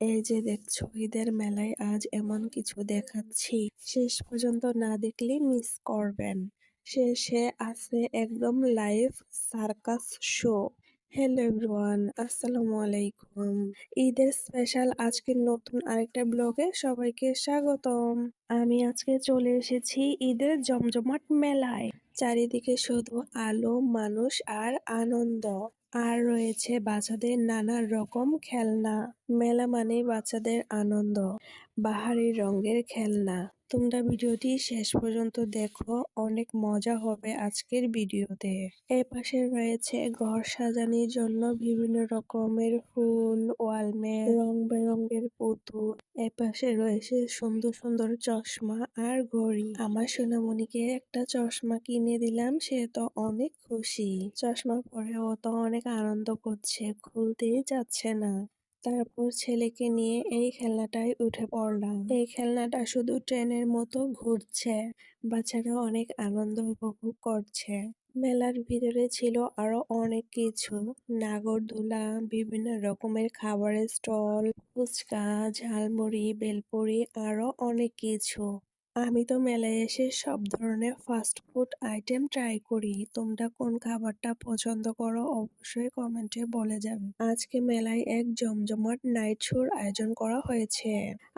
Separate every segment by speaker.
Speaker 1: এই যে দেখছো ঈদের মেলায় আজ এমন কিছু দেখাচ্ছি, শেষ পর্যন্ত না দেখলে মিস করবেন। শেষে আছে একদম live circus show. Hello everyone, আসসালামু আলাইকুম। ঈদের স্পেশাল আজকের নতুন আরেকটা ব্লগে সবাইকে স্বাগতম। আমি আজকে চলে এসেছি ঈদের জমজমাট মেলায়। চারিদিকে শুধু আলো, মানুষ আর আনন্দ। আর রয়েছে বাচ্চাদের নানা রকম খেলনা। মেলা মানেই বাচ্চাদের আনন্দ, বাহারি রঙের খেলনা। তোমরা ভিডিওটি শেষ পর্যন্ত দেখো, অনেক মজা হবে আজকের ভিডিওতে। এ পাশে রয়েছে ঘর সাজানোর জন্য বিভিন্ন রকমের ফুল, ওয়ালমেট, রং বেরঙের পুতুল। এ পাশে রয়েছে সুন্দর সুন্দর চশমা আর ঘড়ি। আমার সোনামণিকে একটা চশমা কিনে দিলাম, সে তো অনেক খুশি। চশমা পরে ও তো অনেক আনন্দ করছে, খুলতেই যাচ্ছে না। তারপর ছেলেকে নিয়ে এই খেলনাটায় উঠে পড়লাম। এই খেলনাটা শুধু ট্রেনের মতো ঘুরছে, বাচ্চারা অনেক আনন্দ উপভোগ করছে। মেলার ভিতরে ছিল আরো অনেক কিছু, নাগরদোলা, বিভিন্ন রকমের খাবারের স্টল, ফুচকা, ঝালমুড়ি, বেলপুরি, আরো অনেক কিছু। আমি তো মেলায় এসে সব ধরনের ফাস্ট ফুড আইটেম ট্রাই করি। তোমরা কোন খাবারটা পছন্দ করো অবশ্যই কমেন্টে বলে যাবে। আজকে মেলায় এক জমজমাট নাইট শোর আয়োজন করা হয়েছে।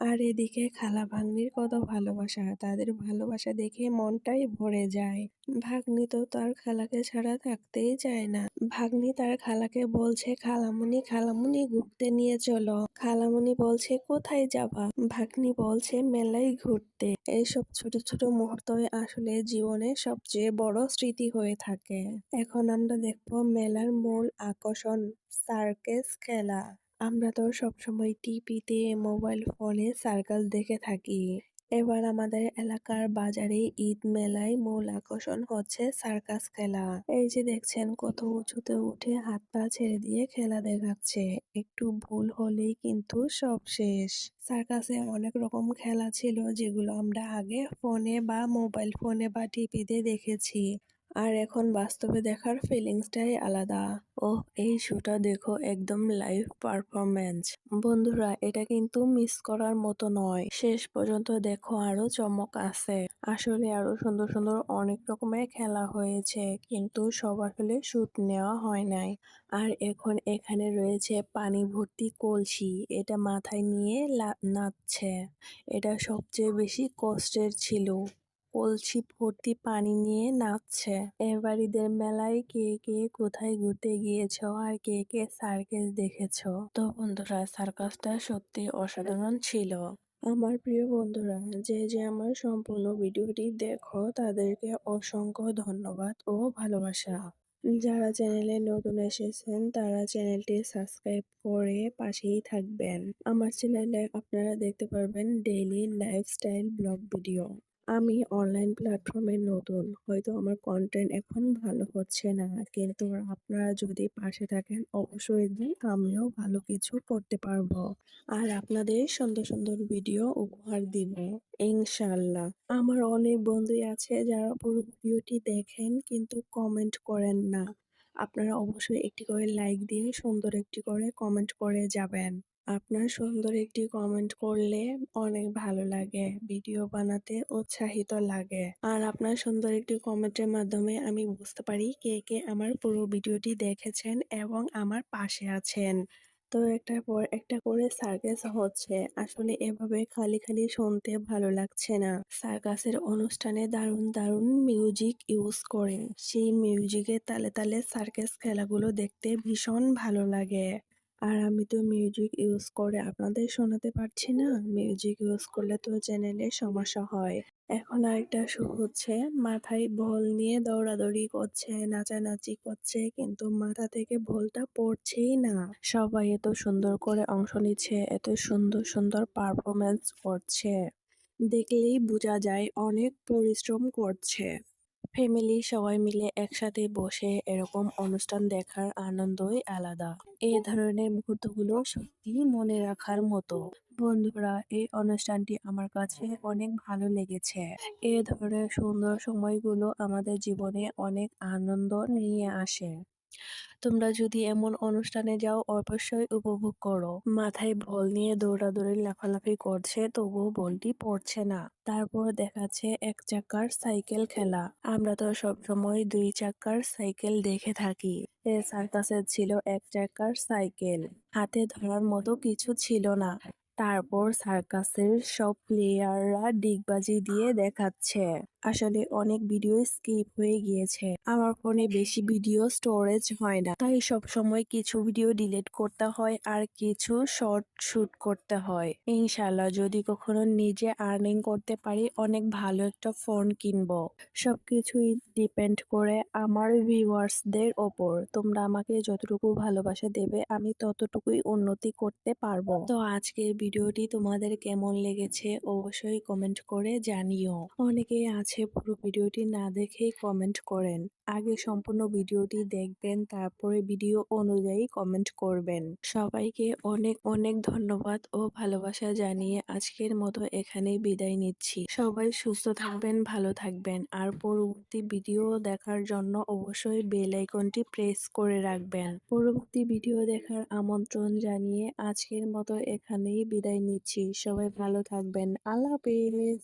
Speaker 1: আর এদিকে খালা ভাগ্নির কত ভালোবাসা, তাদের ভালোবাসা দেখে মনটাই ভরে যায়। ভাগ্নি তো তার খালাকে ছাড়া থাকতেই চায় না। ভাগ্নি তার খালাকে বলছে, খালামণি খালামণি ঘুরতে নিয়ে চলো। খালামণি বলছে, কোথায় যাবা? ভাগ্নি বলছে, মেলায় ঘুরতে। এইসব ছোট ছোট মুহূর্তই আসলে জীবনে সবচেয়ে বড় স্মৃতি হয়ে থাকে। এখন আমরা দেখবো মেলার মূল আকর্ষণ, সার্কাস খেলা। আমরা তো সবসময় টিভিতে, মোবাইল ফোনে সার্কাস দেখে থাকি। এবার আমাদের এলাকার বাজারে ঈদ মেলায় মূল আকর্ষণ হচ্ছে সার্কাস খেলা। এই যে দেখছেন কত উঁচুতে উঠে হাত পা ছেড়ে দিয়ে খেলা দেখাচ্ছে, একটু ভুল হলেই কিন্তু সব শেষ। সার্কাসে অনেক রকম খেলা ছিল যেগুলো আমরা আগে ফোনে বা মোবাইল ফোনে বা টিভিতে দেখেছি, আর এখন বাস্তবে দেখার ফিলিংসটাই আলাদা। ওহ, এই শোটা দেখো, একদম লাইভ পারফরম্যান্স। বন্ধুরা, এটা কিন্তু মিস করার মতো নয়, শেষ পর্যন্ত দেখো, আরো চমক আছে। আসলে আরো সুন্দর সুন্দর অনেক রকমের খেলা হয়েছে, কিন্তু সব আসলে শুট নেওয়া হয় নাই। আর এখন এখানে রয়েছে পানি ভর্তি কলসি, এটা মাথায় নিয়ে নাচছে। এটা সবচেয়ে বেশি কষ্টের ছিল, কলসি ভর্তি পানি নিয়ে নাচছে। এবার ঈদের মেলায় কে কে কোথায় ঘুরতে গিয়েছো আর কে কে সার্কাস দেখেছো? তো বন্ধুরা, সার্কাসটা সত্যি অসাধারণ ছিল। আমার প্রিয় বন্ধুরা, যে যে আমার সম্পূর্ণ ভিডিওটি দেখো তাদেরকে অসংখ্য ধন্যবাদ ও ভালোবাসা। যারা চ্যানেলে নতুন এসেছেন তারা চ্যানেলটি সাবস্ক্রাইব করে পাশেই থাকবেন। আমার চ্যানেলে আপনারা দেখতে পারবেন ডেইলি লাইফস্টাইল ব্লগ ভিডিও। আমি অনলাইন প্ল্যাটফর্মে নতুন, হয়তো আমার কন্টেন্ট এখন ভালো হচ্ছে না, কিন্তু আপনারা যদি পাশে থাকেন অবশ্যই দেখবেন আমিও ভালো কিছু করতে পারবো, আর আপনাদের সুন্দর সুন্দর ভিডিও উপহার দিব ইনশাআল্লাহ। আমার অনেক বন্ধুই আছে যারা পুরো ভিডিওটি দেখেন কিন্তু কমেন্ট করেন না। আপনারা অবশ্যই একটি করে লাইক দিয়ে সুন্দর একটি করে কমেন্ট করে যাবেন। আপনার সুন্দর একটি কমেন্ট করলে অনেক ভালো লাগে, ভিডিও বানাতে উৎসাহিত লাগে। আর আপনার সুন্দর একটি কমেন্টের মাধ্যমে আমি বুঝতে পারি কে কে আমার পুরো ভিডিওটি দেখেছেন এবং আমার পাশে আছেন। তো একটার পর একটা করে সার্কাস হচ্ছে, আসলে এভাবে খালি খালি শুনতে ভালো লাগছে না। সার্কাসের অনুষ্ঠানে দারুণ দারুণ মিউজিক ইউজ করে, সেই মিউজিকের তালে তালে সার্কাস খেলাগুলো দেখতে ভীষণ ভালো লাগে। আর আমি তো মিউজিক ইউজ করে আপনাদের শোনাতে পারছি না, মিউজিক ইউজ করলে তো চ্যানেলে সমস্যা হয়। এখন আরেকটা শো হচ্ছে, মাথায় বল নিয়ে দৌড়াদৌড়ি করছে, নাচানাচি করছে, কিন্তু মাথা থেকে বলটা পড়ছেই না। সবাই এত সুন্দর করে অংশ নিচ্ছে, এত সুন্দর সুন্দর পারফরমেন্স করছে, দেখলেই বোঝা যায় অনেক পরিশ্রম করছে। ফ্যামিলি সবাই মিলে একসাথে বসে এরকম অনুষ্ঠান দেখার আনন্দই আলাদা। এই ধরনের মুহূর্তগুলো সত্যি মনে রাখার মতো। বন্ধুরা, এই অনুষ্ঠানটি আমার কাছে অনেক ভালো লেগেছে। এই ধরনের সুন্দর সময়গুলো আমাদের জীবনে অনেক আনন্দ নিয়ে আসে। তোমরা যদি এমন অনুষ্ঠানে যাও অবশ্যই উপভোগ করো। মাথায় বল নিয়ে দৌড়াদৌড়ি লাফালাফি করছে তবুও বলটি পড়ছে না। তারপর দেখাচ্ছে এক চাকার সাইকেল খেলা। আমরা তো সবসময় দুই চাকার সাইকেল দেখে থাকি। এ সার্কাসের ছিল এক চাকার সাইকেল। হাতে ধরার মতো কিছু ছিল না। তারপর সার্কাসের সব প্লেয়াররা ডিগবাজি দিয়ে দেখাচ্ছে। আসলে অনেক ভিডিও স্কিপ হয়ে গিয়েছে। আমার ফোনে বেশি ভিডিও স্টোরেজ হয় না, তাই সব সময় কিছু ভিডিও ডিলিট করতে হয় আর কিছু শর্ট শুট করতে হয়। ইনশাল্লাহ যদি কখনো নিজে আর্নিং করতে পারি অনেক ভালো একটা ফোন কিনবো। সবকিছুই ডিপেন্ড করে আমার ভিউয়ার্সদের ওপর। তোমরা আমাকে যতটুকু ভালোবাসা দেবে আমি ততটুকুই উন্নতি করতে পারবো। তো আজকের ভিডিওটি তোমাদের কেমন লেগেছে অবশ্যই কমেন্ট করে জানিও। অনেকেই আছে পুরো ভিডিওটি না দেখেই কমেন্ট করেন। আগে সম্পূর্ণ ভিডিওটি দেখবেন তারপরে ভিডিও অনুযায়ী কমেন্ট করবেন। সবাইকে অনেক অনেক ধন্যবাদ ও ভালোবাসা জানিয়ে আজকের মতো এখানেই বিদায় নিচ্ছি। সবাই সুস্থ থাকবেন, ভালো থাকবেন আর পরবর্তী ভিডিও দেখার জন্য অবশ্যই বেল আইকনটি প্রেস করে রাখবেন। পরবর্তী ভিডিও দেখার আমন্ত্রণ জানিয়ে আজকের মতো এখানেই বিদায় নিচ্ছি। সবাই ভালো থাকবেন। আল্লাহ হাফেজ।